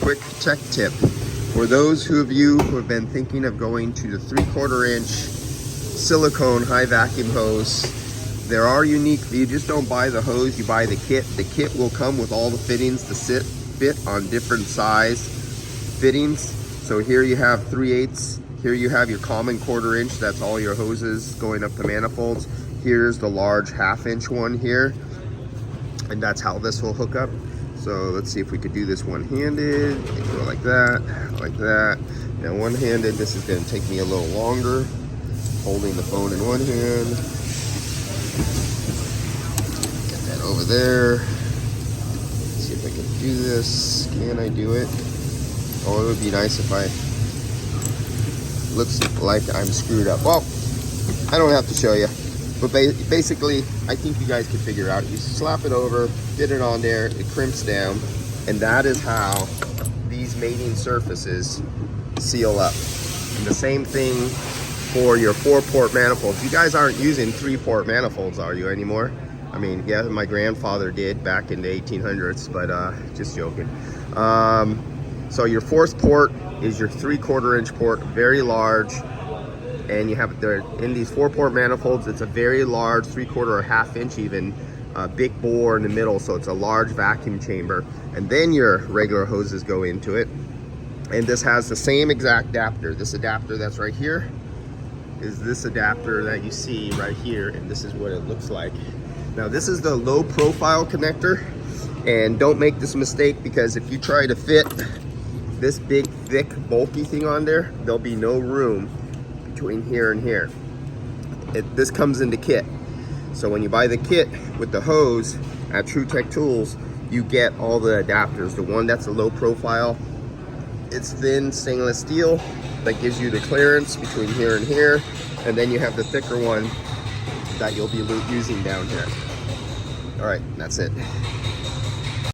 quick tech tip. For those of you who have been thinking of going to the 3/4 inch silicone high vacuum hose, there are unique, you just don't buy the hose, you buy the kit. The kit will come with all the fittings to fit on different size fittings. So here you have 3/8, here you have your common 1/4 inch, that's all your hoses going up the manifolds. Here's the large 1/2 inch one here, and that's how this will hook up. So let's see if we could do this one-handed. Go like that, like that. Now one-handed, this is gonna take me a little longer. Holding the phone in one hand. Get that over there. Let's see if I can do this. Can I do it? Oh, it would be nice if I, looks like I'm screwed up. Well, I don't have to show you. But basically, I think you guys can figure it out. You slap it over, fit it on there, it crimps down, and that is how these mating surfaces seal up. And the same thing for your 4-port manifolds. You guys aren't using 3-port manifolds, are you, anymore? I mean, yeah, my grandfather did back in the 1800s, but just joking. So your 4th port is your 3/4 inch port, very large. And you have it there in these 4-port manifolds. It's a very large 3/4 or 1/2 inch even, big bore in the middle, so it's a large vacuum chamber. And then your regular hoses go into it. And this has the same exact adapter. This adapter that's right here is this adapter that you see right here, and this is what it looks like. Now this is the low profile connector, and don't make this mistake, because if you try to fit this big, thick, bulky thing on there, there'll be no room between here and here. This comes in the kit. So when you buy the kit with the hose at True Tech Tools, you get all the adapters. The one that's a low profile, it's thin stainless steel that gives you the clearance between here and here, and then you have the thicker one that you'll be using down here. All right, that's it.